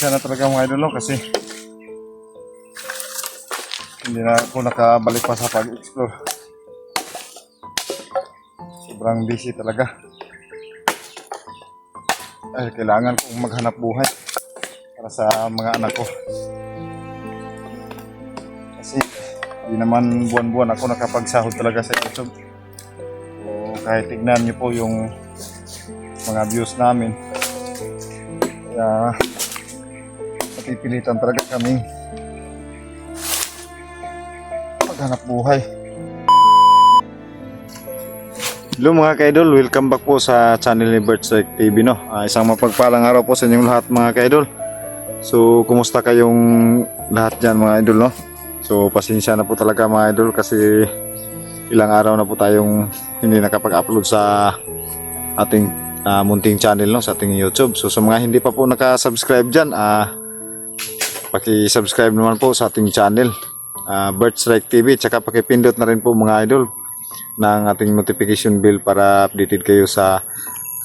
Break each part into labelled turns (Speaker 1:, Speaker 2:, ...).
Speaker 1: Sana talaga mga idol, no? Kasi hindi na ako nakabalik pa sa pag-explore. Sobrang busy talaga. Ay, kailangan kong maghanap buhay para sa mga anak ko. Kasi hindi naman buwan-buwan ako nakapagsahod talaga sa YouTube. So, kahit tignan niyo po yung mga views namin. Kaya napipilitan talaga kaming maghanap buhay. Hello mga ka-idol, welcome back po sa channel ni Bertstrike TV, no? Isang mapagpalang araw po sa inyong lahat mga ka-idol. So, kumusta kayong lahat dyan mga idol, no? So, pasensya na po talaga mga idol kasi ilang araw na po tayong hindi nakapag-upload sa ating munting channel, no? Sa ating YouTube. So, sa mga hindi pa po nakasubscribe dyan, paki-subscribe naman po sa ating channel, Bertstrike TV. Tsaka pakipindot na rin po mga idol ng ating notification bell para updated kayo sa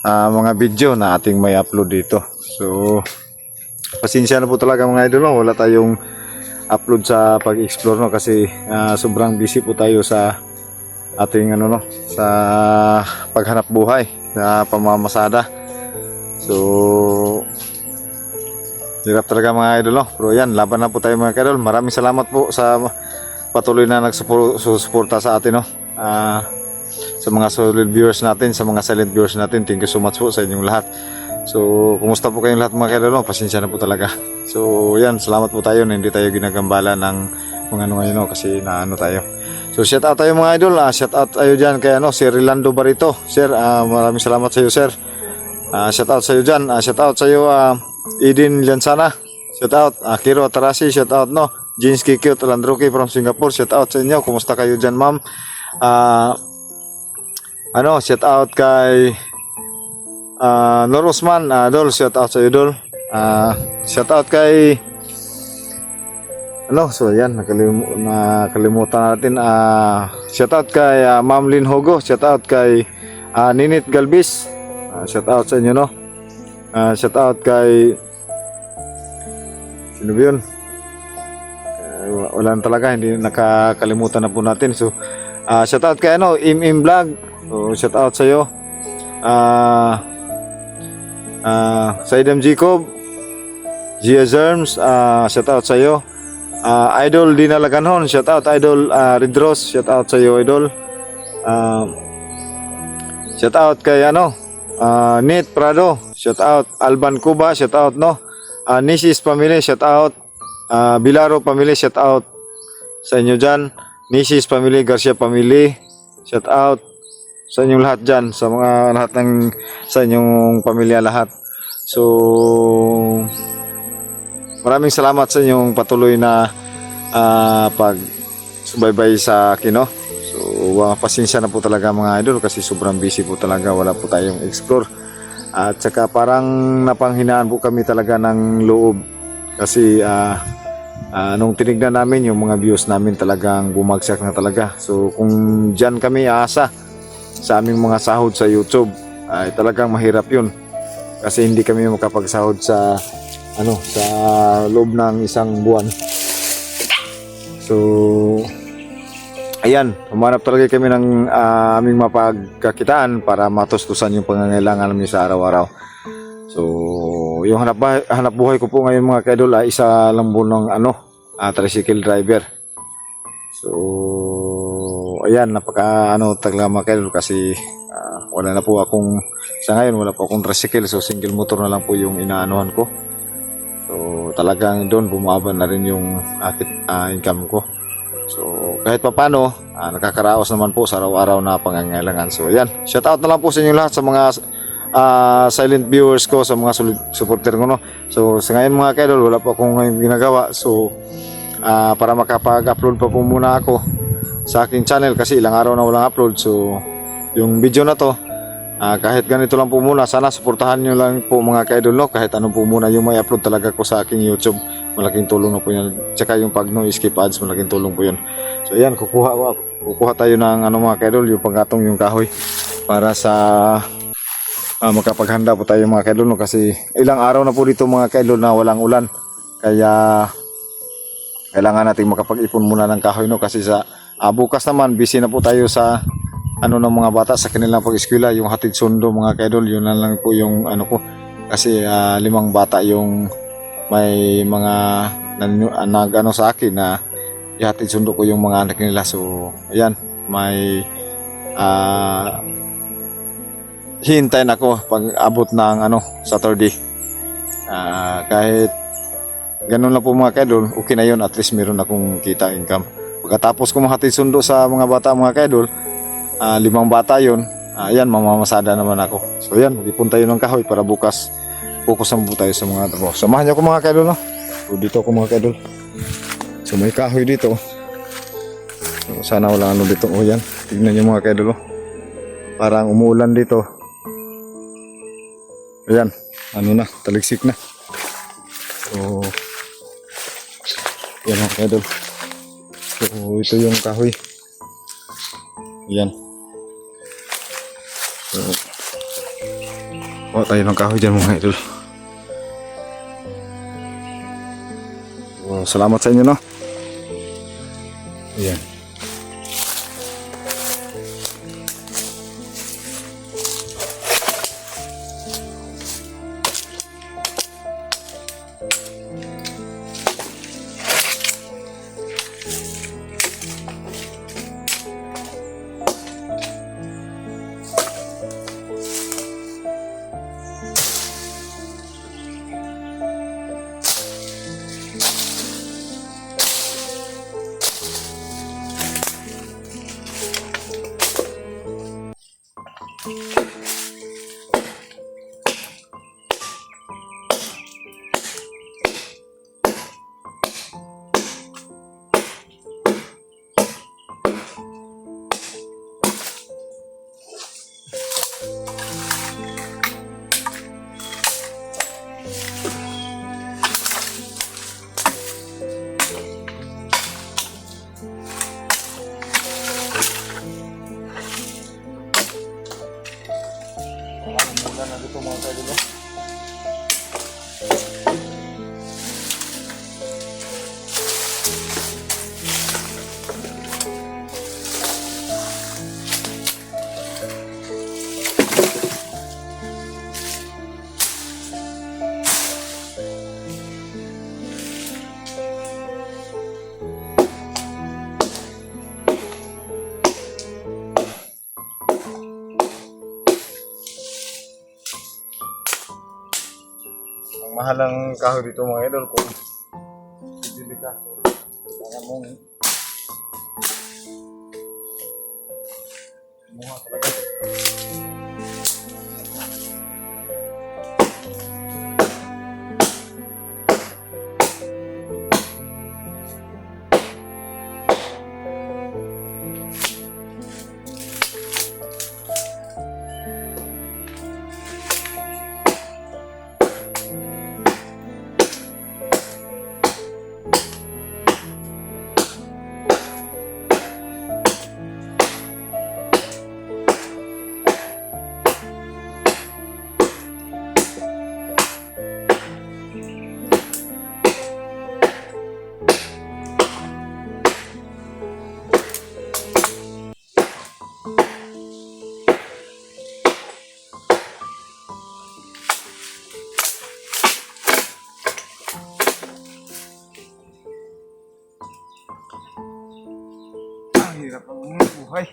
Speaker 1: mga video na ating may upload dito. So, pasensya na po talaga mga idol, no? Wala tayong upload sa pag-explore, no? Kasi sobrang busy po tayo sa ating sa paghanap buhay, sa pamamasada. So, hirap talaga mga idol, no? Pero yan, laban na po tayo mga idol. Maraming salamat po sa patuloy na nagsuporta sa atin, no? Sa mga solid viewers natin, sa mga silent viewers natin, thank you so much po sa inyong lahat. So, kumusta po kayong lahat mga idol? Pasensya na po talaga. So, yan, salamat po tayo na hindi tayo ginagambala ng mga ngayon, no? Kasi naano tayo. So, shout out tayo mga idol. Shout out tayo dyan kay Sir Rolando Barito. Sir, maraming salamat sa iyo, sir. Shout out sa iyo dyan. Shout out sa iyo, Eden Liansana. Shout out. Kiro Tarasi, shout out, no? Jeans Kikyo Talandroki from Singapore. Shout out sa inyo. Kumusta kayo dyan, ma'am? Shout out kay Nor Usman, Dol, shout out sa iyo, Dol. Shout out kay so yan, nakalimutan natin. Shout out kay Ma'am Lynn Hogo, shout out kay Ninit Galbis. Shout out sa inyo, no? Shout out kay sino ba yun? Wala na talaga, hindi nakakalimutan na po natin. So, shout out kay Im Vlog. So, shout out sa iyo. Saidam Jacob, Gia Zerms, shout out sa iyo. Idol Dina Laganhon, shout out. Idol Redros, shout out sa iyo, idol. Shout out kay Nate Prado, shout out. Alban Cuba, shout out, no? Nisis Family, shout out. Bilaro Family, shout out sa inyo dyan. Nisis Family, Garcia Family, shout out sa inyong lahat dyan, sa mga lahat sa inyong pamilya lahat. So, maraming salamat sa inyong patuloy na pag-subaybay sa akin, no? So, pasensya na po talaga mga idol kasi sobrang busy po talaga, wala po tayong explore. At saka parang napanghinaan po kami talaga ng loob kasi nung tinignan namin yung mga views namin talagang bumagsak na talaga. So, kung dyan kami aasa sa aming mga sahod sa YouTube, ay talagang mahirap yun kasi hindi kami makapagsahod sa sa loob ng isang buwan. So, ayan, humanap talaga kami ng aming mapagkakitaan para matustusan yung pangangailangan namin sa araw-araw. So, yung hanap buhay ko po ngayon mga kaidol ay isa lang po ng tricycle driver. So, ayan, talaga mga kaidol kasi wala na po akong, sa ngayon wala po akong tricycle, so single motor na lang po yung inaanuhan ko. So, talagang doon bumaba na rin yung income ko. So, kahit pa paano, nakakaraos naman po sa araw-araw na pangangailangan. So, ayan, shout out na lang po sa inyo lahat sa mga silent viewers ko, sa mga supporter ko, no? So, sa ngayon mga kaidol, wala po akong ginagawa. So, para makapag-upload pa po muna ako sa aking channel kasi ilang araw na walang upload. So, yung video na to, kahit ganito lang po muna, sana suportahan nyo lang po mga ka-idol, no? Kahit ano po muna yung may upload talaga ko sa aking YouTube, malaking tulong na po yan. Tsaka yung pag no skip ads, malaking tulong po yun. So ayan, kukuha tayo ng mga ka-idol, yung panggatong yung kahoy para sa makapaghanda po tayo mga kaidol, no? Kasi ilang araw na po dito mga kaidol na walang ulan. Kaya kailangan natin makapag-ipon muna ng kahoy, no? Kasi sa bukas naman busy na po tayo sa ano ng mga bata sa kanilang pag-eskwela, yung hatid sundo mga kaidol. Yun na lang po yung ano ko. Kasi 5 bata yung may mga nag-ano sa akin na ihatid sundo ko yung mga anak nila. So ayan, may hintayin ako pag abot ng Saturday. Kahit ganun lang po mga kaidol, okay na yun, at least meron akong kita income. Pagkatapos ko mahatid sundo sa mga bata mga kaidol, 5 bata yun, ayan, mamamasada naman ako. So ayan, mag-ipon tayo ng kahoy para bukas focus po tayo sa mga trabaho. Samahan niyo ako mga kaidol, no? So dito ako mga kaidol. So may kahoy dito. So, sana wala dito. O yan, tignan niyo mga kaidol, no? Parang umuulan dito. Ayan, taligsik na. So yan mga kaidol. So ito yung kahoy. Ayan. So tayo ng kahoy dyan mga idol. So, salamat sa inyo, no? Ayan. Ito mga kaidol, no? Mahal ang kahoy dito mga idol kung bibili ka. Kaya mong kumuha talaga. Hirap ang buhay.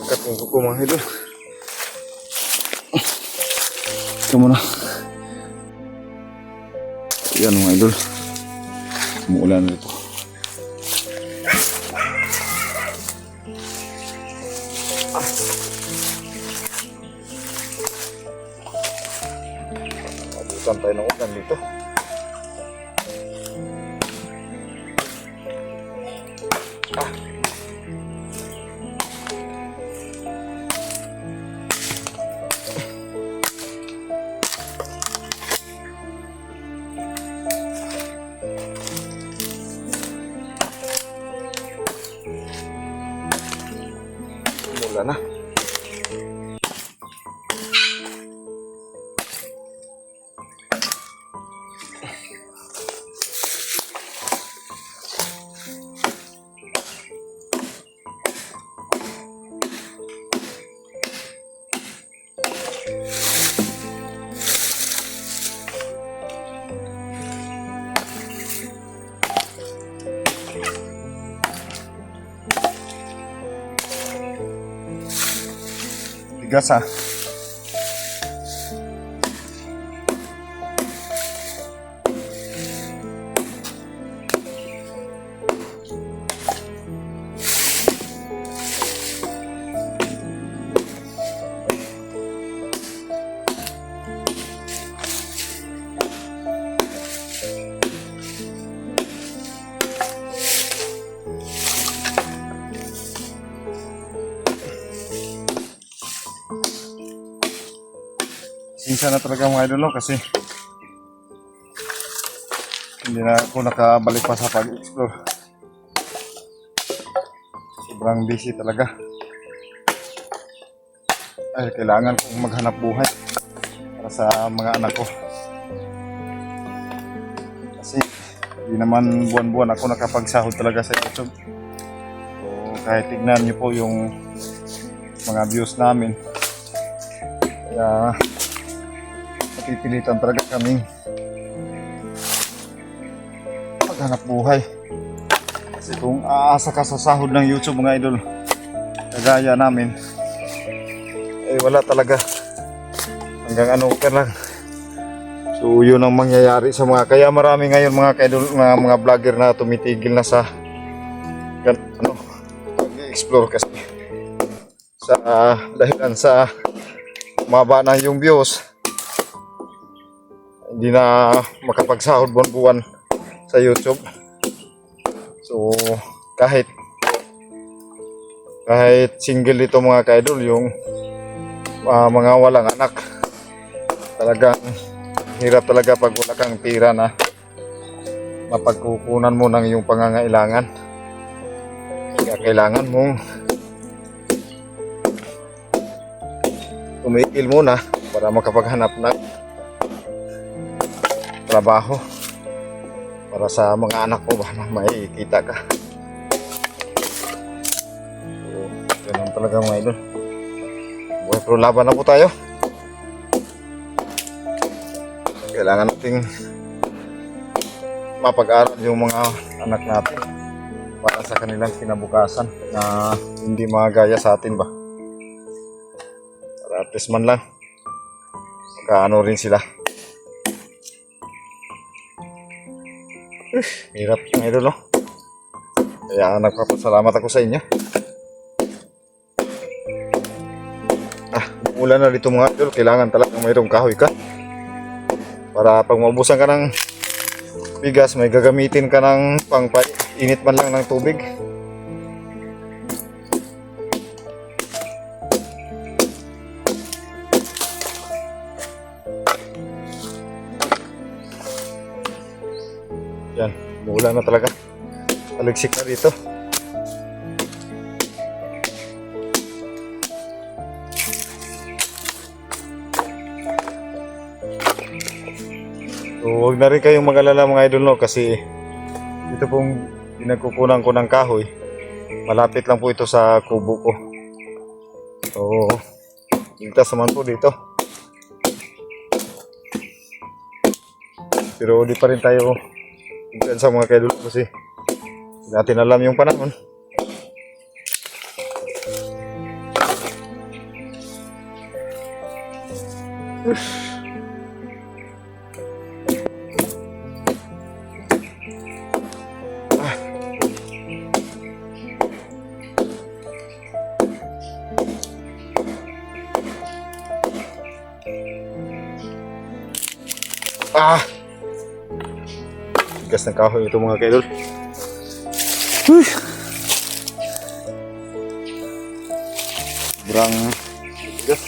Speaker 1: Angkat yung kuko mga idol. Ito muna. Yan mga idol. Umuulan na ito. Abutan tayo ng ulan dito. Mula na. Tigas ah. Minsan na talaga mga idol kasi hindi na ako nakabalik pa sa pag-explore. Sobrang busy talaga. Ay, kailangan kong maghanap buhay para sa mga anak ko. Kasi hindi naman buwan-buwan ako nakapagsahod talaga sa YouTube. So kahit tignan niyo po yung mga views namin. Kaya pipilitan talaga kaming maghanap buhay. Kasi kung aasa ka sa sahod ng YouTube mga idol, kagaya namin, eh wala talaga. Hanggang ano ka lang. So yun ang mangyayari sa mga, kaya marami ngayon mga kaidol, mga vlogger na tumitigil na sa ano, explore kasi sa dahilan sa maba na yung views. Hindi na makapagsahod buwan-buwan sa YouTube. So kahit single dito mga kaidol, yung mga walang anak, talagang hirap talaga pag wala kang tira na mapagkukunan mo ng iyong pangangailangan. Kaya kailangan mong tumigil muna para makapaghanap ng trabaho para sa mga anak mo ba na may kita ka. So, ganun talaga mga idol. Buhay pero laban na po tayo. Kailangan nating mapag-aral yung mga anak natin para sa kanilang kinabukasan na hindi magaya sa atin ba. Para at least man lang magkaano rin sila. Hirap ng idol, no? Kaya nagpapasalamat ako sa inyo. Ulan na dito mga idol, kailangan talaga mayroong kahoy ka para pag maubusan ka ng bigas, may gagamitin ka ng pangpainit man lang ng tubig. Yan, umuulan na talaga. Taligsik na dito. So, huwag na rin kayong mag-alala mga idol, no? Kasi ito pong pinagkukunan ko ng kahoy, malapit lang po ito sa kubo ko. So, ligtas naman po dito. Pero di pa rin tayo sa mga kaidol kasi hindi natin alam yung panahon. Ah! Tigas ng kahoy ito mga kaidol. Sobrang tigas.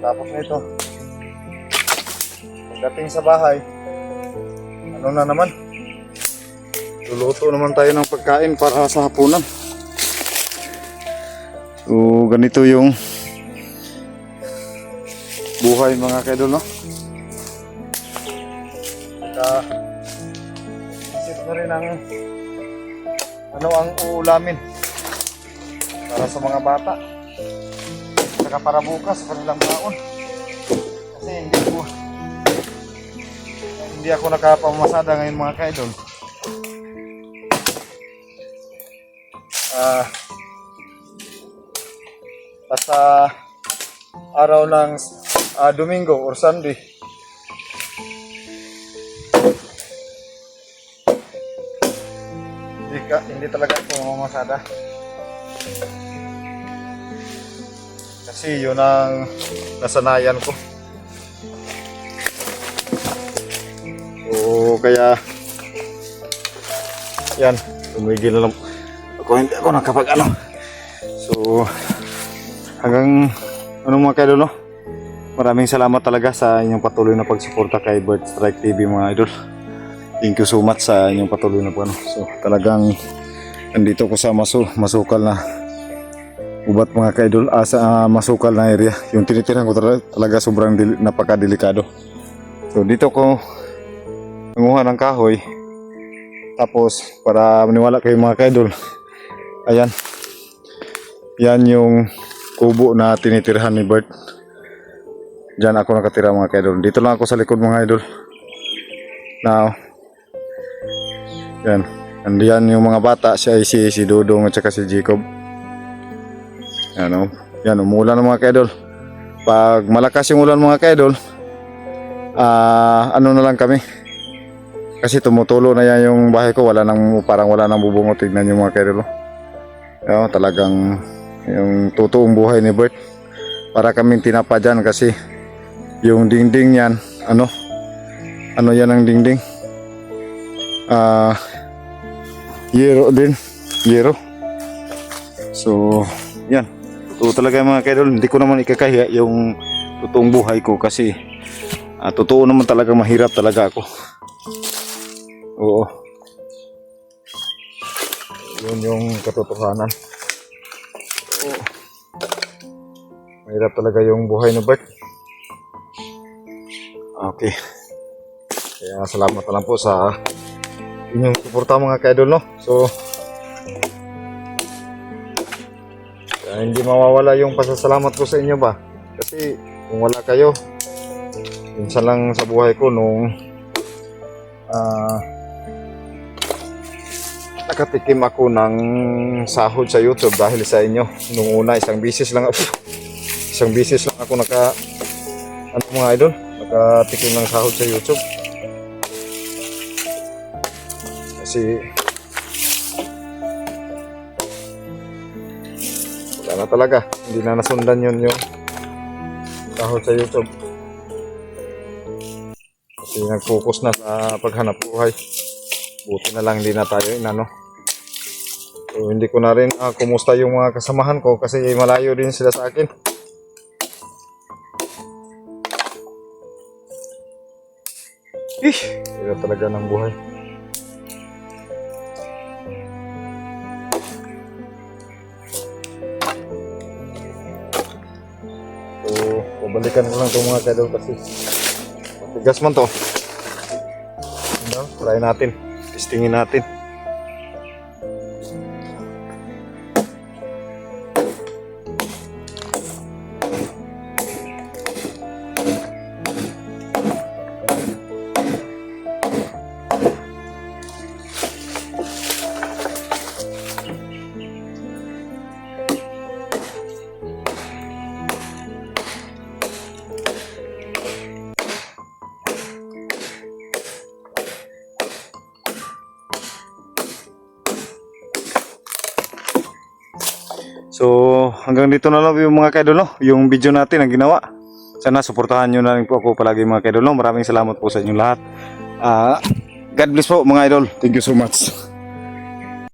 Speaker 1: Tapos na ito, pagdating sa bahay, ano na naman, luluto naman tayo ng pagkain para sa hapunan. So ganito yung buhay mga kaidol, no? Isip na rin ang ano ang uulamin para sa mga bata. Saka para bukas sa kanilang baon. Kasi hindi ako nakapamasada ngayon mga kaidol. Basta araw ng Domingo or Sunday. Hindi talaga ako mamamasada. Kasi yun ang nasanayan ko. So kaya yan, tumigil na lang ako, hindi ako nakapag ano. So hanggang ano mga kaidol, no? Maraming salamat talaga sa inyong patuloy na pagsuporta kay Bird Strike TV mga idol. Thank you so much sa inyong patuloy na ano. So talagang nandito ko sa masukal na ubat mga kaidol, sa masukal na area. Yung tinitirahan ko talaga sobrang napakadelikado. So dito ko nanguha ng kahoy. Tapos para maniwala kayo mga kaidol, ayan, yan yung kubo na tinitirahan ni Bert. Diyan ako nakatira mga kaidol. Dito lang ako sa likod mga idol. Now, yan, andiyan yung mga bata, si Dodong at saka si Jacob. Ano, yan, umulan mga kaidol. Pag malakas yung ulan mga kaidol, ano na lang kami, kasi tumutulo na yan yung bahay ko. Parang wala nang bubungo. Tignan yung mga kaidol. Yan, talagang yung totoong buhay ni Bert. Para kaming tinapa dyan kasi yung dingding yan, ano yan ang dingding, yero din, yero. So yan, ito talaga mga kaidol. Hindi ko naman ikakahiya yung totoong buhay ko kasi totoo naman talaga, mahirap talaga ako. Oo, yun yung katotohanan. Oo, mahirap talaga yung buhay ni Bert. Okay, kaya salamat na lang po sa inyong suporta mga kaidol, no? So hindi mawawala yung pasasalamat ko sa inyo ba, kasi kung wala kayo, minsan lang sa buhay ko nung nakatikim ako ng sahod sa YouTube dahil sa inyo. Nung una, isang bisis lang ako mga idol, nakatikim ng sahod sa YouTube. Kasi wala na talaga, hindi na nasundan yun yung sahod sa YouTube. Kasi nag-focus na sa paghanap buhay. Buti na lang hindi na tayo inano. So hindi ko na rin kumusta yung mga kasamahan ko kasi malayo din sila sa akin. Hirap talaga ng buhay. balikan ko lang itong mga kadol kasi matigas man to. Ano, try natin, testingin natin. So hanggang dito na lang yung mga kaidol, no? Yung video natin ang ginawa. Sana suportahan nyo na rin po ako palagi mga kaidol, no? Maraming salamat po sa inyong lahat. God bless po mga idol. Thank you so much.